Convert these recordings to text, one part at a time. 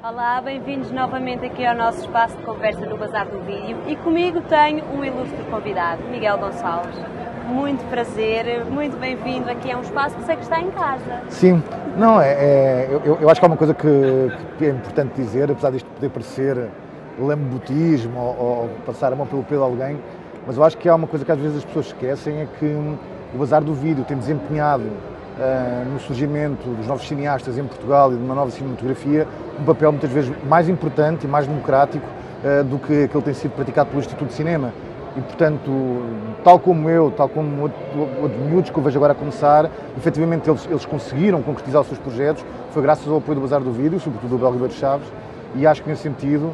Olá, bem-vindos novamente aqui ao nosso espaço de conversa no Bazar do Vídeo e comigo tenho um ilustre convidado, Miguel Gonçalves. Muito prazer, muito bem-vindo aqui, é um espaço que sei que está em casa. Sim, não, eu acho que há uma coisa que é importante dizer, apesar disto poder parecer lambutismo ou passar a mão pelo pelo de alguém, mas eu acho que há uma coisa que às vezes as pessoas esquecem, é que o Bazar do Vídeo tem desempenhado no surgimento dos novos cineastas em Portugal e de uma nova cinematografia um papel muitas vezes mais importante e mais democrático do que aquele que tem sido praticado pelo Instituto de Cinema. E, portanto, tal como eu, tal como outros miúdos que eu vejo agora a começar, efetivamente eles conseguiram concretizar os seus projetos, foi graças ao apoio do Bazar do Vídeo, sobretudo do Abel Ribeiro Chaves, e acho que nesse sentido,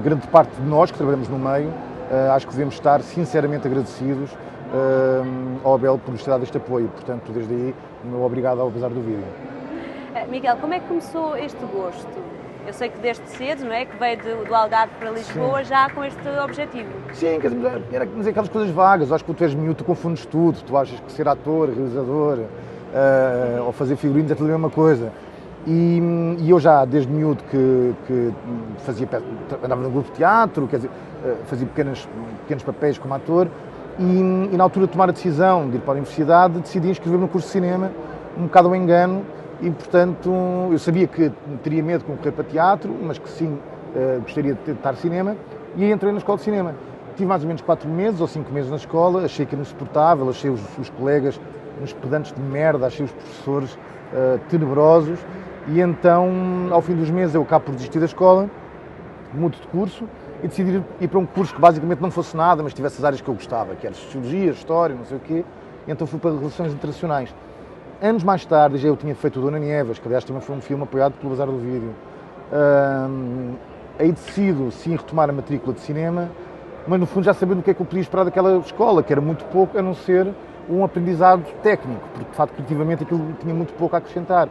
grande parte de nós que trabalhamos no meio, acho que devemos estar sinceramente agradecidos ao Abel por nos ter dado este apoio. Portanto, desde aí, o meu obrigado ao Bazar do Vídeo. Miguel, como é que começou este gosto? Eu sei que desde cedo, não é? Que veio do Algarve para Lisboa. Sim. Já com este objetivo. Sim, quer dizer, era dizer aquelas coisas vagas. Acho que quando tu és miúdo, tu confundes tudo. Tu achas que ser ator, realizador ou fazer figurinos é tudo a mesma coisa. E eu já, desde miúdo, que andava no grupo de teatro, quer dizer, fazia pequenos papéis como ator, e na altura de tomar a decisão de ir para a universidade, decidi inscrever-me no curso de cinema, um bocado ao engano, e portanto eu sabia que teria medo de concorrer para teatro, mas que sim, gostaria de tentar cinema, e aí entrei na escola de cinema. Tive mais ou menos 4 meses ou 5 meses na escola, achei que era insuportável, achei os colegas uns pedantes de merda, achei os professores tenebrosos, e então, ao fim dos meses, eu acabo por desistir da escola, mudo de curso e decidi ir para um curso que basicamente não fosse nada, mas tivesse as áreas que eu gostava, que era Sociologia, História, não sei o quê, e então fui para Relações Internacionais. Anos mais tarde, já eu tinha feito o Dona Nieves, que aliás também foi um filme apoiado pelo Bazar do Vídeo. Aí decido, sim, retomar a matrícula de cinema, mas no fundo já sabendo o que é que eu podia esperar daquela escola, que era muito pouco, a não ser um aprendizado técnico, porque de facto, criativamente, aquilo tinha muito pouco a acrescentar.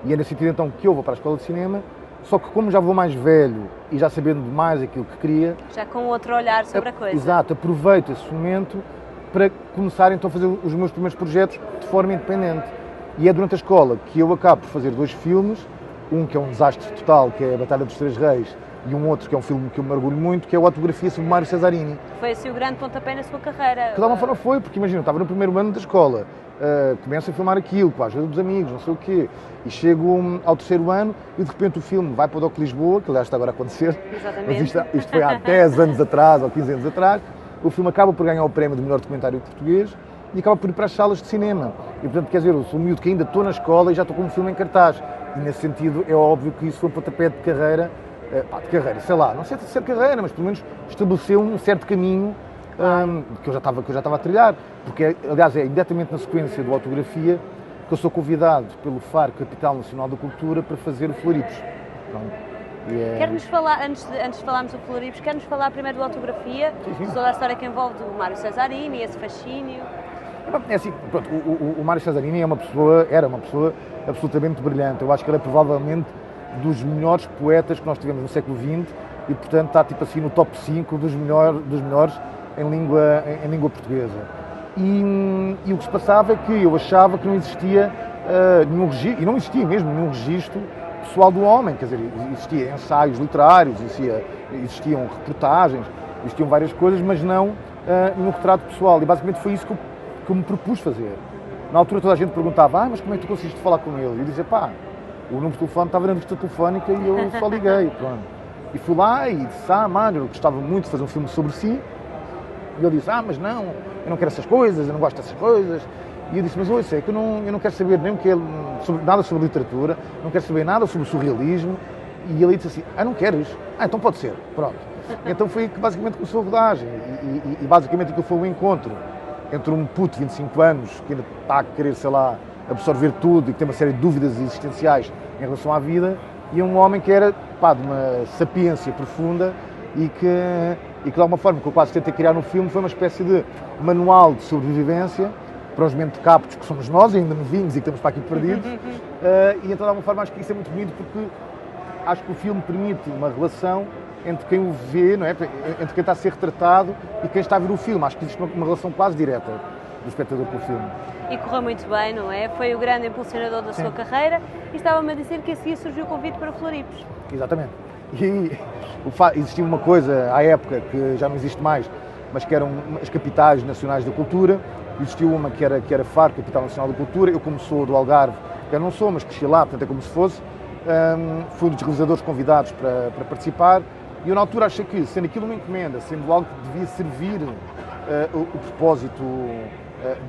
E é nesse sentido então que eu vou para a escola de cinema, só que como já vou mais velho e já sabendo mais aquilo que queria... Já com outro olhar sobre a coisa. Exato, aproveito esse momento para começar então a fazer os meus primeiros projetos de forma independente. E é durante a escola que eu acabo por fazer 2 filmes, um que é um desastre total, que é a Batalha dos Três Reis, e um outro que é um filme que eu me orgulho muito, que é a Autografia sobre Mário Cesarini. Foi assim o grande pontapé na sua carreira? De alguma forma foi, porque imagina, eu estava no primeiro ano da escola, começo a filmar aquilo, com a ajuda dos amigos, não sei o quê, e chego ao 3º ano e de repente o filme vai para o DOC Lisboa, que aliás está agora a acontecer. Exatamente. Mas isto foi há 10 anos atrás, ou 15 anos atrás. O filme acaba por ganhar o prémio de melhor documentário português e acaba por ir para as salas de cinema. E portanto, quer dizer, eu sou um miúdo que ainda estou na escola e já estou com um filme em cartaz. E nesse sentido é óbvio que isso foi um pontapé de carreira, sei lá, não sei se é de carreira, mas pelo menos estabeleceu um certo caminho que eu já estava a trilhar, porque aliás é imediatamente na sequência do Autografia que eu sou convidado pelo FAR, Capital Nacional da Cultura, para fazer o Floripos. Quer-nos falar, antes de falarmos do Floripos, quer-nos falar primeiro do Autografia, de toda a história que envolve o Mário Cesarini, esse fascínio? É assim, pronto, o Mário Cesarini era uma pessoa absolutamente brilhante. Eu acho que ele é provavelmente dos melhores poetas que nós tivemos no século XX e, portanto, está tipo assim no top 5 dos melhores em língua portuguesa. E o que se passava é que eu achava que não existia nenhum registro, e não existia mesmo nenhum registro pessoal do homem, quer dizer, existiam ensaios literários, existiam reportagens, existiam várias coisas, mas não nenhum retrato pessoal. E basicamente foi isso que eu me propus fazer. Na altura toda a gente perguntava, mas como é que tu conseguiste falar com ele? E eu dizia, o número de telefone estava na lista telefónica e eu só liguei, pronto. E fui lá e disse, Mário, eu gostava muito de fazer um filme sobre si. E ele disse, mas não, eu não quero essas coisas, eu não gosto dessas coisas. E eu disse, mas ouça, é que eu não quero saber nem nada sobre literatura, não quero saber nada sobre o surrealismo. E ele disse assim, não queres? Então pode ser, pronto. Então foi que basicamente começou a rodagem. E basicamente aquilo foi um encontro entre um puto de 25 anos que ainda está a querer, sei lá, absorver tudo e que tem uma série de dúvidas existenciais em relação à vida, e um homem que era, de uma sapiência profunda e que de alguma forma que eu quase tentei criar no filme foi uma espécie de manual de sobrevivência para os mentecaptos que somos nós, ainda novinhos e que estamos para aqui perdidos, e então de alguma forma acho que isso é muito bonito porque acho que o filme permite uma relação entre quem o vê, não é? Entre quem está a ser retratado e quem está a ver o filme. Acho que existe uma relação quase direta. do espectador com o filme. E correu muito bem, não é? Foi o grande impulsionador da sua carreira e estava-me a dizer que a seguir surgiu o convite para Floripos. Exatamente. E existia uma coisa à época que já não existe mais, mas que eram as capitais nacionais da cultura. Existiu uma que era Faro, Capital Nacional da Cultura. Eu, como sou do Algarve, que eu não sou, mas cresci lá, portanto é como se fosse, fui um dos realizadores convidados para participar. E eu, na altura, achei que, sendo aquilo uma encomenda, sendo algo que devia servir o propósito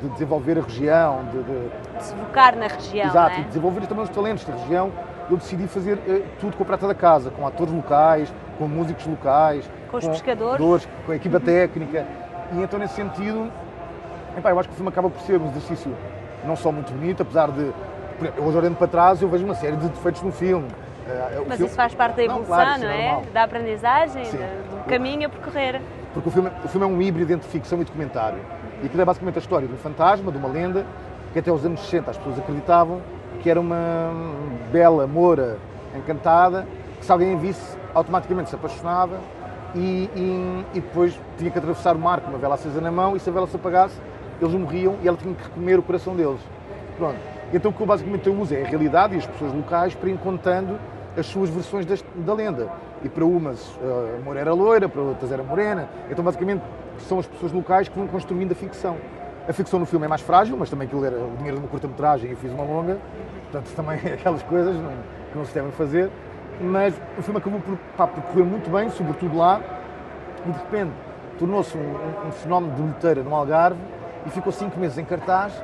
de desenvolver a região, de se focar na região, exato, não é? E desenvolver também os talentos da região, eu decidi fazer tudo com a prata da casa, com atores locais, com músicos locais, com os pescadores, com a equipa técnica. E então, nesse sentido, eu acho que o filme acaba por ser um exercício não só muito bonito, apesar de, hoje olhando para trás, eu vejo uma série de defeitos no filme. Mas isso faz parte da evolução, claro, não é? Normal. Da aprendizagem, do caminho a percorrer. Porque o filme é um híbrido entre ficção e documentário. E aquilo é basicamente a história de um fantasma, de uma lenda, que até aos anos 60 as pessoas acreditavam que era uma bela moura encantada, que se alguém a visse, automaticamente se apaixonava e depois tinha que atravessar o mar com uma vela acesa na mão, e se a vela se apagasse, eles morriam e ela tinha que comer o coração deles. Pronto. Então o que eu basicamente uso é a realidade e as pessoas locais para ir contando as suas versões da lenda. E para umas a moura era loira, para outras era morena. Então basicamente são as pessoas locais que vão construindo a ficção. A ficção no filme é mais frágil, mas também aquilo era o dinheiro de uma curta-metragem e eu fiz uma longa. Portanto, também é aquelas coisas que não se devem fazer. Mas o filme acabou por correr muito bem, sobretudo lá, e de repente tornou-se um fenómeno de bilheteira no Algarve e ficou 5 meses em cartaz,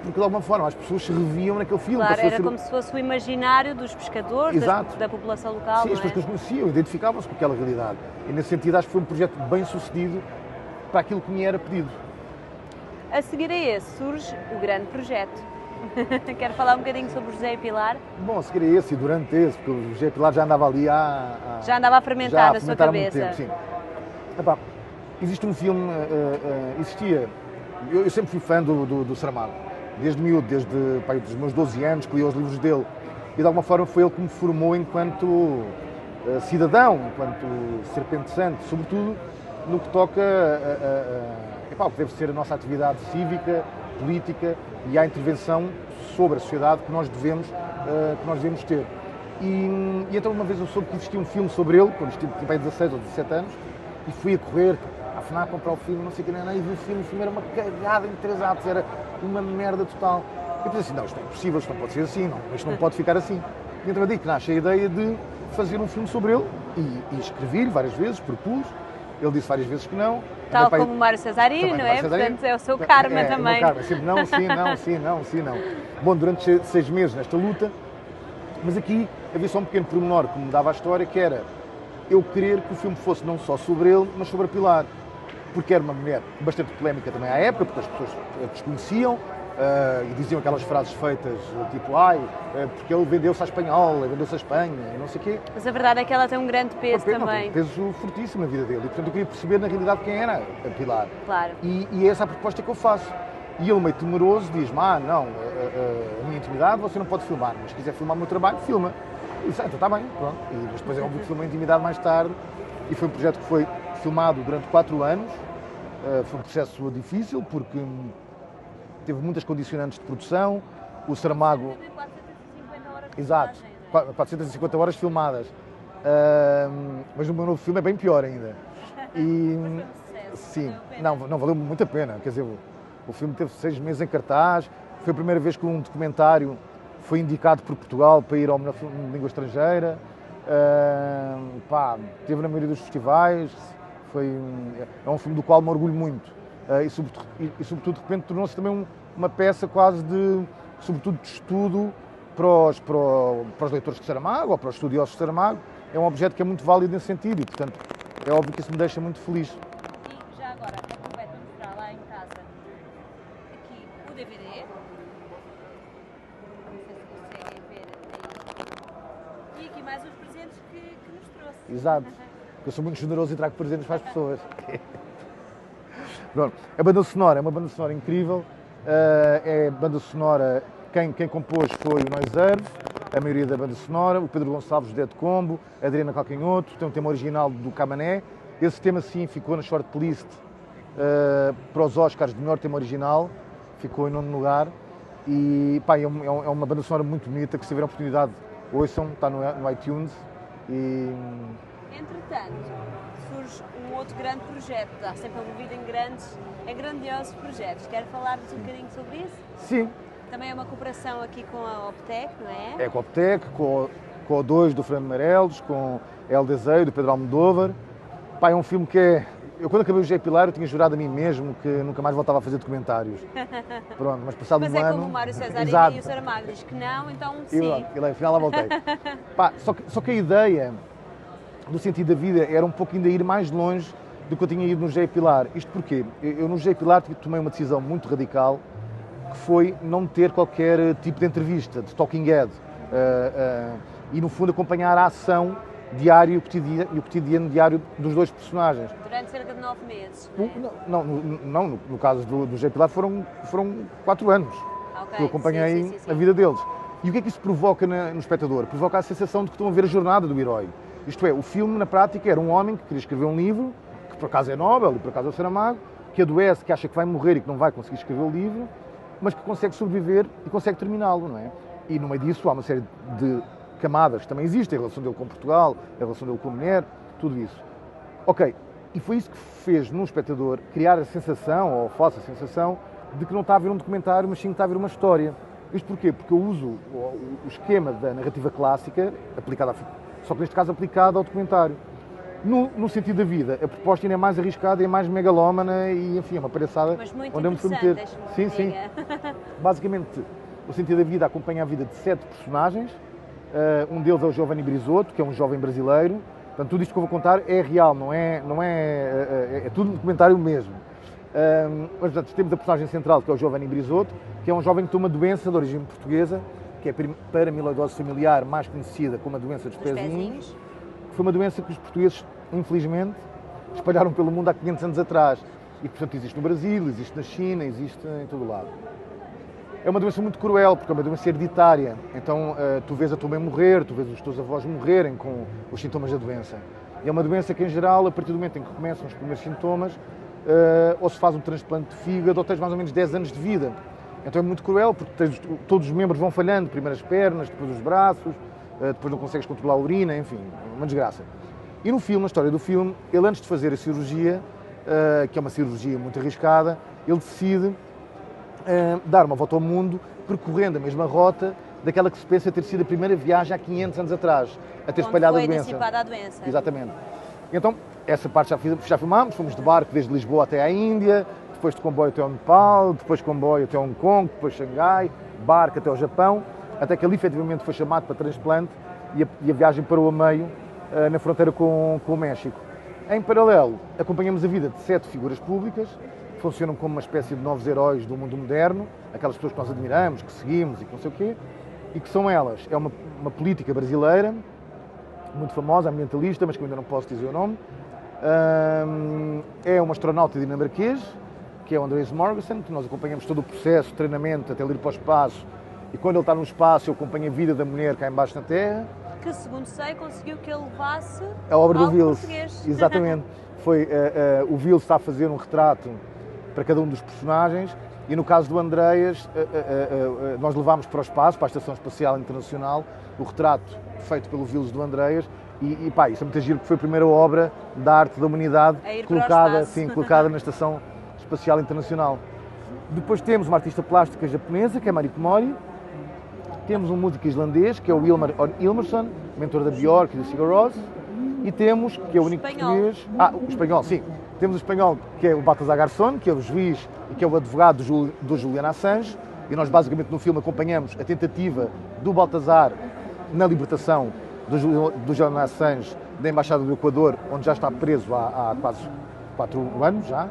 porque de alguma forma as pessoas se reviam naquele filme. Claro, era como se fosse o imaginário dos pescadores, da população local. Sim, as pessoas conheciam, identificavam-se com aquela realidade. E nesse sentido acho que foi um projeto bem sucedido para aquilo que me era pedido. A seguir a esse surge o grande projeto. Quero falar um bocadinho sobre o José e Pilar? Bom, a seguir a esse e durante esse, porque o José e Pilar já andava ali já andava a fermentar na sua cabeça. Há muito tempo, sim. Epá, existe um filme, existia, eu sempre fui fã do Saramago, desde miúdo, desde os meus 12 anos, que li os livros dele, e de alguma forma foi ele que me formou enquanto cidadão, enquanto ser pensante, sobretudo no que toca ao que deve ser a nossa atividade cívica, política e à intervenção sobre a sociedade que nós devemos ter. E então uma vez eu soube que existia um filme sobre ele, quando tinha 16 ou 17 anos, e fui a correr à FNAC comprar o filme, não sei o que, e vi o filme era uma cagada em 3 atos, era uma merda total. Eu pensei assim, não, isto é impossível, isto não pode ser assim, isto não pode ficar assim. E então eu digo que nasce a ideia de fazer um filme sobre ele, e escrevi-lhe várias vezes, propus, ele disse várias vezes que não. Tal como o Mário Cesarini, não é? Portanto, é o seu karma também. O meu karma, sempre não, sim, não. Bom, durante 6 meses nesta luta, mas aqui havia só um pequeno pormenor que me dava a história, que era eu querer que o filme fosse não só sobre ele, mas sobre a Pilar. Porque era uma mulher bastante polémica também à época, porque as pessoas a desconheciam e diziam aquelas frases feitas, tipo, porque ele vendeu-se à espanhola, vendeu-se à Espanha, e não sei o quê. Mas a verdade é que ela tem um grande peso também. Um peso fortíssimo na vida dele, e portanto eu queria perceber na realidade quem era a Pilar. Claro. E é essa a proposta que eu faço. E ele, meio temeroso, diz-me, não, a minha intimidade você não pode filmar, mas se quiser filmar o meu trabalho, filma. E disse, então está bem, pronto. E depois é óbvio que filmou a intimidade mais tarde, e foi um projeto que foi filmado durante 4 anos. Foi um processo difícil, porque teve muitas condicionantes de produção. O Saramago... 450 horas de Exato, 450 horas filmadas. Mas no meu novo filme é bem pior ainda. E sim, não valeu muito a pena. Quer dizer, o filme teve 6 meses em cartaz. Foi a primeira vez que um documentário foi indicado por Portugal para ir ao melhor filme de língua estrangeira. Teve na maioria dos festivais. É um filme do qual me orgulho muito. E sobretudo, de repente, tornou-se também uma peça quase sobretudo de estudo para os leitores de Saramago ou para os estudiosos de Saramago. É um objeto que é muito válido nesse sentido e, portanto, é óbvio que isso me deixa muito feliz. E já agora, aproveito para mostrar lá em casa aqui o DVD. Não sei se conseguem ver. E aqui mais os presentes que nos trouxe. Exato. Eu sou muito generoso e trago presentes para as pessoas. Pronto. A banda sonora é uma banda sonora incrível. É banda sonora, quem compôs foi o Noiserve, a maioria da banda sonora, o Pedro Gonçalves de Combo, a Adriana Calcanhoto, tem um tema original do Camané. Esse tema sim ficou na shortlist para os Oscars de melhor tema original ficou em nono lugar. E pá, é uma banda sonora muito bonita, que se tiver a oportunidade, ouçam, está no iTunes. E... Entretanto, surge um outro grande projeto, está sempre envolvido em grandiosos projetos. Quer falar-nos um bocadinho sobre isso? Sim. Também é uma cooperação aqui com a Optec, não é? É com a Optec, com o 2 do Fernando Meirelles, com El Desejo, do Pedro Almodóvar. Pá, é um filme que é... Eu, quando acabei o José Pilar, eu tinha jurado a mim mesmo que nunca mais voltava a fazer documentários. Pronto, mas passado mas um ano... Mas é como o Mário Cesarini e o Saramago diz que não, então sim. E afinal lá voltei. Pá, só que a ideia do sentido da vida era um pouco ainda ir mais longe do que eu tinha ido no José Pilar. Isto porquê? Eu no José Pilar tomei uma decisão muito radical, que foi não ter qualquer tipo de entrevista, de talking head. E no fundo acompanhar a ação diária e o cotidiano diário dos dois personagens. Durante cerca de 9 meses, não é? No caso do José Pilar foram 4 anos que eu acompanhei sim. a vida deles. E o que é que isso provoca no espectador? Provoca a sensação de que estão a ver a jornada do herói. Isto é, o filme, na prática, era um homem que queria escrever um livro, que por acaso é Nobel e por acaso é o Saramago, que adoece, que acha que vai morrer e que não vai conseguir escrever o livro, mas que consegue sobreviver e consegue terminá-lo, não é? E no meio disso há uma série de camadas que também existem, a relação dele com Portugal, a relação dele com a mulher, tudo isso. Ok, e foi isso que fez no espectador criar a sensação, ou a falsa sensação, de que não está a ver um documentário, mas sim que está a ver uma história. Isto porquê? Porque eu uso o esquema da narrativa clássica, aplicada só que neste caso aplicado ao documentário. No sentido da vida, a proposta ainda é mais arriscada, é mais megalómana e, enfim, é uma palhaçada onde eu me fui meter. Sim. Basicamente, o sentido da vida acompanha a vida de 7 personagens. Um deles é o Giovanni Brizoto, que é um jovem brasileiro. Portanto, tudo isto que eu vou contar é real, é tudo documentário mesmo. Mas, portanto, temos a personagem central, que é o Giovanni Brizoto, que é um jovem que tem uma doença de origem portuguesa, que é a paramiloidose familiar, mais conhecida como a doença dos pezinhos. Foi uma doença que os portugueses, infelizmente, espalharam pelo mundo há 500 anos atrás. E, portanto, existe no Brasil, existe na China, existe em todo o lado. É uma doença muito cruel, porque é uma doença hereditária. Então, tu vês a tua mãe morrer, tu vês os teus avós morrerem com os sintomas da doença. E é uma doença que, em geral, a partir do momento em que começam os primeiros sintomas, ou se faz um transplante de fígado, ou tens mais ou menos 10 anos de vida. Então é muito cruel, porque todos os membros vão falhando, primeiro as pernas, depois os braços, depois não consegues controlar a urina, enfim, uma desgraça. E no filme, na história do filme, ele antes de fazer a cirurgia, que é uma cirurgia muito arriscada, ele decide dar uma volta ao mundo, percorrendo a mesma rota daquela que se pensa ter sido a primeira viagem há 500 anos atrás, a ter espalhado a doença. Antecipada a doença. Exatamente. Então, essa parte já filmámos, fomos de barco desde Lisboa até à Índia, depois de comboio até ao Nepal, depois de comboio até Hong Kong, depois Xangai, barco até ao Japão, até que ele efetivamente foi chamado para transplante e a viagem parou a meio na fronteira com o México. Em paralelo, acompanhamos a vida de 7 figuras públicas, que funcionam como uma espécie de novos heróis do mundo moderno, aquelas pessoas que nós admiramos, que seguimos e que não sei o quê, e que são elas. É uma política brasileira, muito famosa, ambientalista, mas que eu ainda não posso dizer o nome. É um astronauta dinamarquês, que é o Andreas Morgensen, que nós acompanhamos todo o processo, treinamento, até ele ir para o espaço. E quando ele está no espaço, eu acompanho a vida da mulher cá embaixo na Terra. Que, segundo sei, conseguiu que ele levasse a obra do Vils. Português. Exatamente. O Vils está a fazer um retrato para cada um dos personagens e no caso do Andreas, nós levámos para o espaço, para a Estação Espacial Internacional, o retrato feito pelo Vils do Andreas e pá, isso é muito giro, porque foi a primeira obra da arte da humanidade colocada na Estação Espacial Internacional. Depois temos uma artista plástica japonesa, que é Mariko Mori. Temos um músico islandês, que é o Ilmar Ilmarsson, mentor da Björk e do Sigur Rós. E temos, que é o único português... o espanhol, sim. Temos o espanhol, que é o Baltasar Garzón, que é o juiz e que é o advogado do Julian Assange. E nós, basicamente, no filme acompanhamos a tentativa do Baltasar na libertação do Julian Assange da Embaixada do Equador, onde já está preso há quase 4 anos já.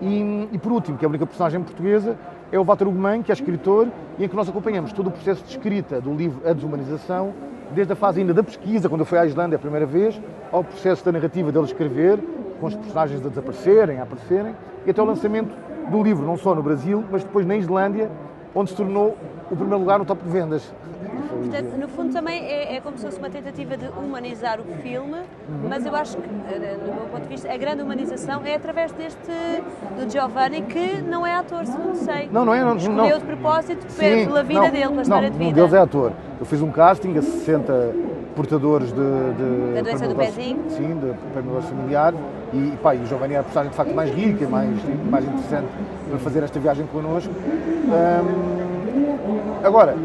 E por último, que é a única personagem portuguesa, é o Walter Ugman, que é escritor, e em que nós acompanhamos todo o processo de escrita do livro A Desumanização, desde a fase ainda da pesquisa, quando eu fui à Islândia a primeira vez, ao processo da narrativa dele escrever, com os personagens a desaparecerem, a aparecerem, e até o lançamento do livro, não só no Brasil, mas depois na Islândia, onde se tornou o primeiro lugar no top de vendas. Portanto, no fundo também é como se fosse uma tentativa de humanizar o filme, mas eu acho que, do meu ponto de vista, a grande humanização é através do Giovanni, que não é ator, segundo sei. Não é. Escolheu de propósito pela vida dele, pela história de vida. Um deles é ator. Eu fiz um casting a 60 portadores Da doença do pezinho? Sim, de permanentes familiares. E o Giovanni era a personagem de facto mais rica e mais interessante para fazer esta viagem connosco. Agora,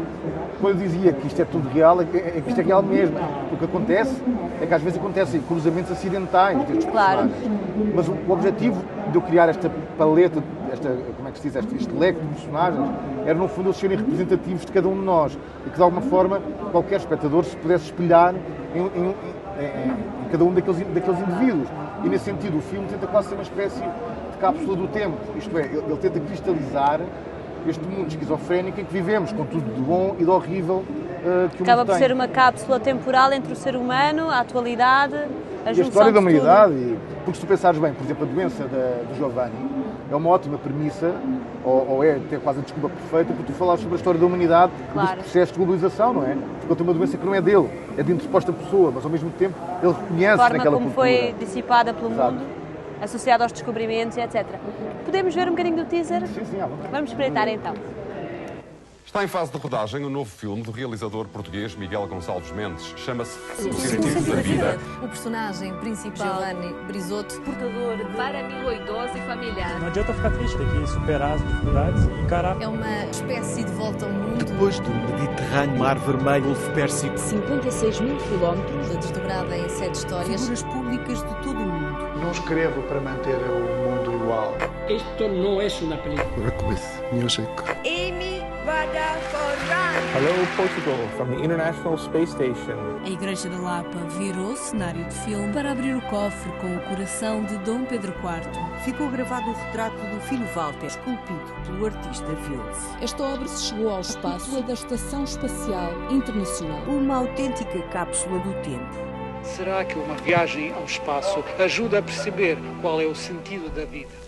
quando eu dizia que isto é tudo real, é que isto é real mesmo. O que acontece é que às vezes acontecem cruzamentos acidentais destes personagens. Mas o objetivo de eu criar esta paleta, como é que se diz, este leque de personagens, era no fundo eles serem representativos de cada um de nós e que de alguma forma qualquer espectador se pudesse espelhar em cada um daqueles indivíduos. E nesse sentido o filme tenta quase ser uma espécie de cápsula do tempo, isto é, ele tenta cristalizar este mundo esquizofrénico em que vivemos, com tudo de bom e de horrível que o mundo tem. Acaba por ser uma cápsula temporal entre o ser humano, a atualidade, a junção e a história da humanidade. tudo. Porque se tu pensares bem, por exemplo, a doença do Giovanni é uma ótima premissa, ou é até quase a desculpa perfeita, para tu falares sobre a história da humanidade e dos processos de globalização, não é? Porque ele tem uma doença que não é dele, é de interposta pessoa, mas ao mesmo tempo ele reconhece naquela cultura. A forma como foi dissipada pelo mundo, associada aos descobrimentos, etc. Podemos ver um bocadinho do teaser? Sim, Vamos espreitar então. Está em fase de rodagem o novo filme do realizador português Miguel Gonçalves Mendes. Chama-se O Sentido Sentido da Vida. O personagem principal, Giovanni Brizoto, portador para amiloidose familiar. Não adianta ficar triste, tem que superar as dificuldades e encarar. é uma espécie de volta ao mundo. Depois do Mediterrâneo, Mar Vermelho, Golfo Pérsico. 56 mil quilómetros. Desdobrada em 7 histórias. Figuras públicas de todo o mundo. Não escrevo para manter o mundo igual. Esto no es una película. Work with music. Amy Badaforan. Hello, Portugal, from the International Space Station. A Igreja da Lapa virou cenário de filme para abrir o cofre com o coração de Dom Pedro IV. Ficou gravado o retrato do filho Walter, esculpido pelo artista Vils. Esta obra se chegou ao espaço da Estação Espacial Internacional. Uma autêntica cápsula do tempo. Será que uma viagem ao espaço ajuda a perceber qual é o sentido da vida?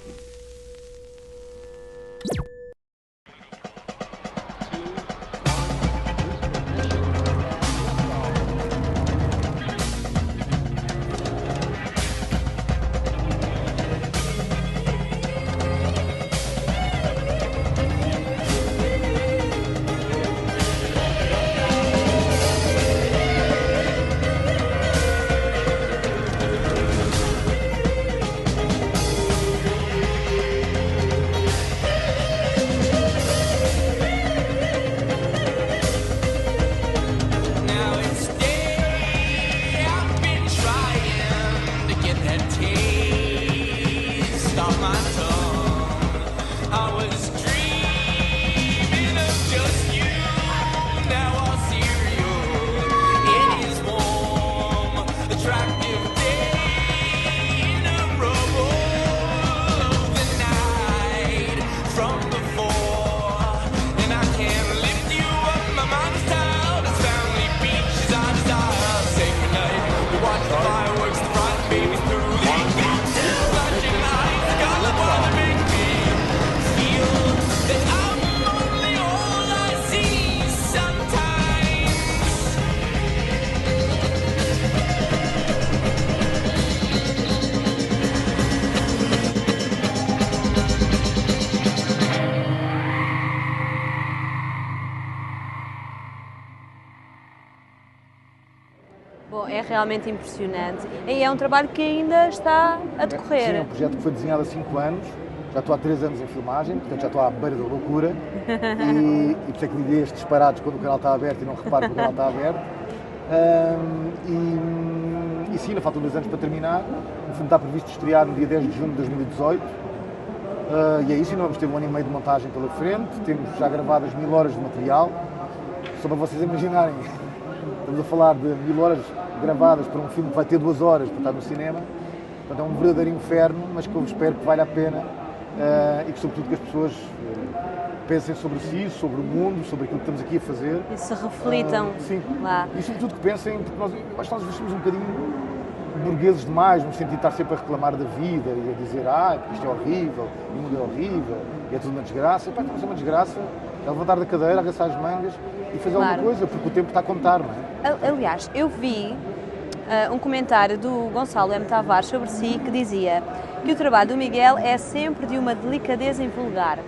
Bom, é realmente impressionante e é um trabalho que ainda está a decorrer. Sim, é um projeto que foi desenhado há 5 anos, já estou há 3 anos em filmagem, portanto já estou à beira da loucura e por isso é que lhe dei estes disparados quando o canal está aberto e não reparo que o canal está aberto. E sim, ainda faltam 2 anos para terminar, o filme está previsto estrear no dia 10 de junho de 2018 e é isso, ainda vamos ter 1 ano e meio de montagem pela frente, temos já gravadas 1000 horas de material, só para vocês imaginarem, estamos a falar de 1000 horas gravadas para um filme que vai ter 2 horas para estar no cinema, portanto é um verdadeiro inferno, mas que eu espero que valha a pena e que sobretudo que as pessoas pensem sobre si, sobre o mundo, sobre aquilo que estamos aqui a fazer. E se reflitam lá. E sobretudo que pensem, porque nós somos um bocadinho burgueses demais, no sentido de estar sempre a reclamar da vida e a dizer porque isto é horrível, o mundo é horrível, e é tudo uma desgraça. Pá, então, é uma desgraça É levantar da cadeira, agaçar as mangas e fazer alguma coisa, porque o tempo está a contar, não é? Aliás, eu vi um comentário do Gonçalo M. Tavares sobre si que dizia que o trabalho do Miguel é sempre de uma delicadeza invulgar.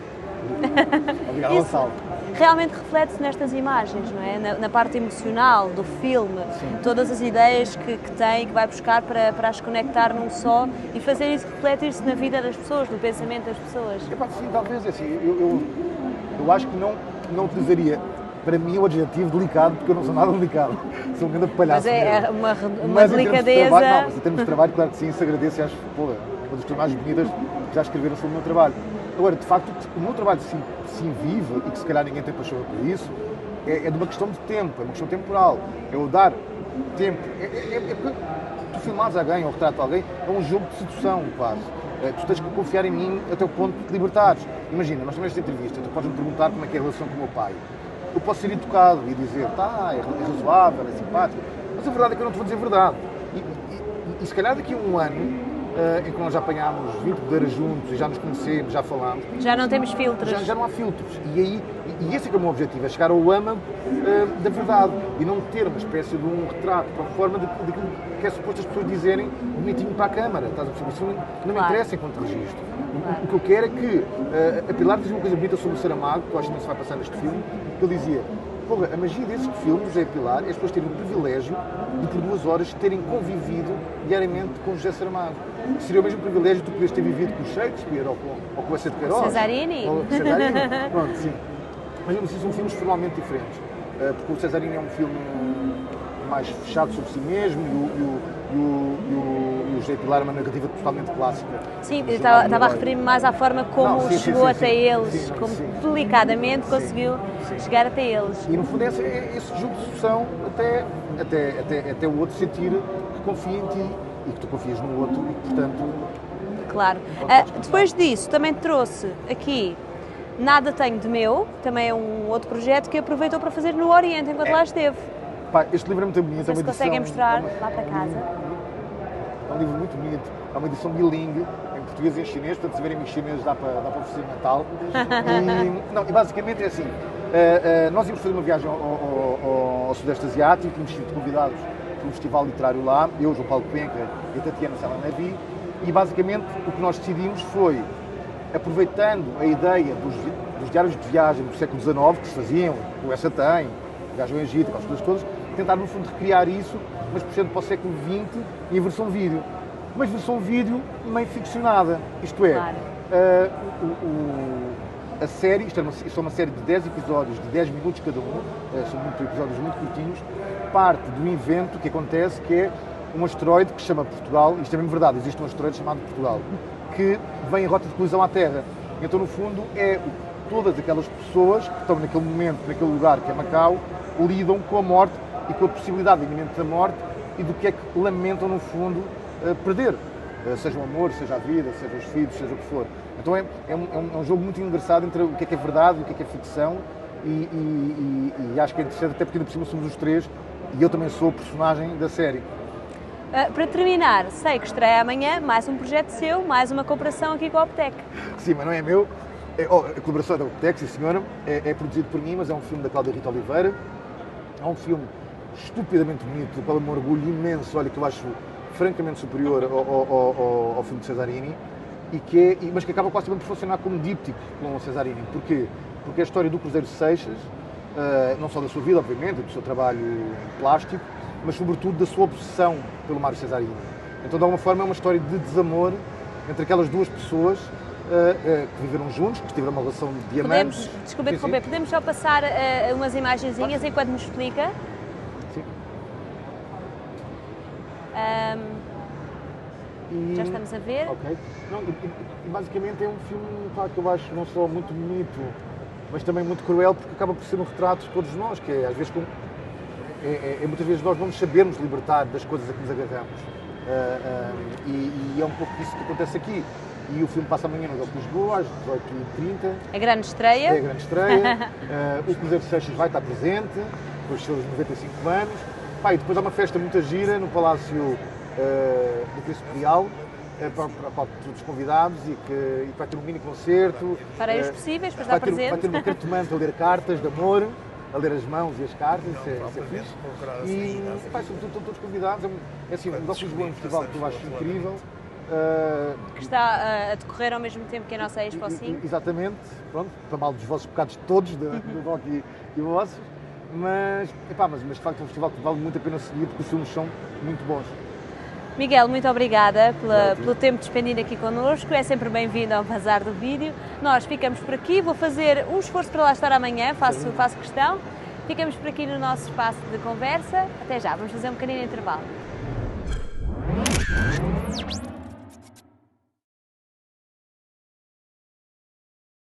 Obrigado, Gonçalo. Realmente reflete-se nestas imagens, não é? Na parte emocional do filme, sim, todas as ideias que tem, que vai buscar para as conectar num só e fazer isso refletir-se na vida das pessoas, no pensamento das pessoas. Sim, talvez, assim, eu acho que não utilizaria, para mim, o adjetivo delicado, porque eu não sou nada delicado, sou um grande palhaço. Mas é uma delicadeza... Mas em termos de trabalho, claro que sim, se agradece e acho, uma das coisas mais bonitas que já escreveram sobre o meu trabalho. Agora, de facto, o meu trabalho se vive, e que se calhar ninguém tem paixão por isso, é de uma questão de tempo, é uma questão temporal. É o dar tempo. Porque tu filmares alguém ou retratas alguém, é um jogo de sedução, quase. Tu tens que confiar em mim até o ponto de te libertares. Imagina, nós temos esta entrevista, tu podes me perguntar como é que é a relação com o meu pai. Eu posso ser educado e dizer, é razoável, é simpático, mas a verdade é que eu não te vou dizer a verdade. E se calhar daqui a um ano, em que nós já apanhámos 20 cadeiras juntos e já nos conhecemos, já falámos. Já não temos filtros. Já não há filtros. E esse é que é o meu objetivo, é chegar ao âmago da verdade e não ter uma espécie de um retrato para a forma daquilo que é suposto as pessoas dizerem bonitinho para a câmara. Estás a perceber? Isso não me interessa enquanto registro. O que eu quero é que a Pilar diz uma coisa bonita sobre o Saramago, que eu acho que não se vai passar neste filme, que ele dizia: porra, a magia desses filmes, José Pilar, é as pessoas terem o privilégio de, por 2 horas, terem convivido diariamente com José Saramago. Seria o mesmo privilégio de tu poderes ter vivido com Shakespeare ou com o Essa de Queiroz. Cesarini. Pronto, sim. Mas mesmo assim são filmes formalmente diferentes. Porque o Cesarini é um filme mais fechado sobre si mesmo e o José Pilar é uma narrativa totalmente clássica. Sim, estava a referir-me mais à forma como chegou até eles, como delicadamente conseguiu chegar até eles. E no fundo é esse jogo de sedução até o outro sentir que confia em ti e que tu confias no outro e, portanto... Claro. Depois disso, também trouxe aqui Nada Tenho de Meu, também é um outro projeto que aproveitou para fazer no Oriente, enquanto lá esteve. Este livro é muito bonito. Não sei se conseguem mostrar lá para casa. É um livro muito bonito. É uma edição bilingue, em português e em chinês, portanto, se verem amigos chineses dá para oferecer Natal. E basicamente é assim, nós íamos fazer uma viagem ao Sudeste Asiático, tínhamos sido convidados para um festival literário lá, eu, João Paulo Penca e a Tatiana Sela Nevi, e basicamente o que nós decidimos foi, aproveitando a ideia dos diários de viagem do século XIX, que se faziam, o Essa Tem, Viagem ao Egito, aquelas coisas todas, tentar no fundo recriar isso, mas puxando para o século XX e a versão vídeo. Mas versão vídeo meio ficcionada, isto é, claro. A série, isto é uma série de 10 episódios, de 10 minutos cada um, são episódios muito curtinhos, parte de um evento que acontece, que é um asteroide que se chama Portugal, isto é mesmo verdade, existe um asteroide chamado Portugal, que vem em rota de colisão à Terra. Então, no fundo, todas aquelas pessoas que estão naquele momento, naquele lugar que é Macau, lidam com a morte e com a possibilidade iminente da morte e do que é que lamentam, no fundo, perder. Seja o amor, seja a vida, seja os filhos, seja o que for. Então é um jogo muito engraçado entre o que é verdade e o que é ficção e acho que é interessante, até porque ainda por cima somos os três e eu também sou o personagem da série. Para terminar, sei que estreia amanhã mais um projeto seu, mais uma cooperação aqui com a Optec. Sim, mas não é meu. A colaboração da Optec, sim senhora, é produzido por mim, mas é um filme da Cláudia Rita Oliveira. É um filme estupidamente bonito, do qual eu me orgulho imenso, olha, que eu acho francamente superior ao filme de Cesarini, mas que acaba quase por funcionar como díptico com o Cesarini. Porquê? Porque é a história do Cruzeiro Seixas, não só da sua vida, obviamente, do seu trabalho plástico, mas sobretudo da sua obsessão pelo Mário Cesarini. Então, de alguma forma, é uma história de desamor entre aquelas duas pessoas que viveram juntos, que tiveram uma relação de diamantes. Desculpa interromper, podemos só passar umas imagenzinhas enquanto nos explica? Sim. Já estamos a ver. Ok. Não, e basicamente é um filme que eu acho não só muito bonito, mas também muito cruel, porque acaba por ser um retrato de todos nós, que é, às vezes, muitas vezes nós não nos sabemos libertar das coisas a que nos agarramos. E é um pouco isso que acontece aqui. E o filme passa amanhã no Doc Lisboa, às 18h30. A grande estreia. É a grande estreia. O Cruzeiro Seixas vai estar presente, com os seus 95 anos. E depois há uma festa muito gira no Palácio do Príncipe Real, para todos os convidados e que vai ter um mini concerto. Farei os possíveis para estar presente. Vai ter uma cartomante a ler cartas de amor, a ler as mãos e as cartas, isso é fixe. E são todos convidados. É assim, o negócio de Lisboa é um festival que eu acho incrível. Que está a decorrer ao mesmo tempo que a nossa Expo 5. Exatamente, pronto, para mal dos vossos pecados todos, do rock e vossos. Mas de facto é um festival que vale muito a pena seguir porque os filmes são muito bons. Miguel, muito obrigada pelo tempo despendido aqui connosco, é sempre bem-vindo ao Bazar do Vídeo. Nós ficamos por aqui, vou fazer um esforço para lá estar amanhã, faço questão. Ficamos por aqui no nosso espaço de conversa. Até já, vamos fazer um pequenino intervalo.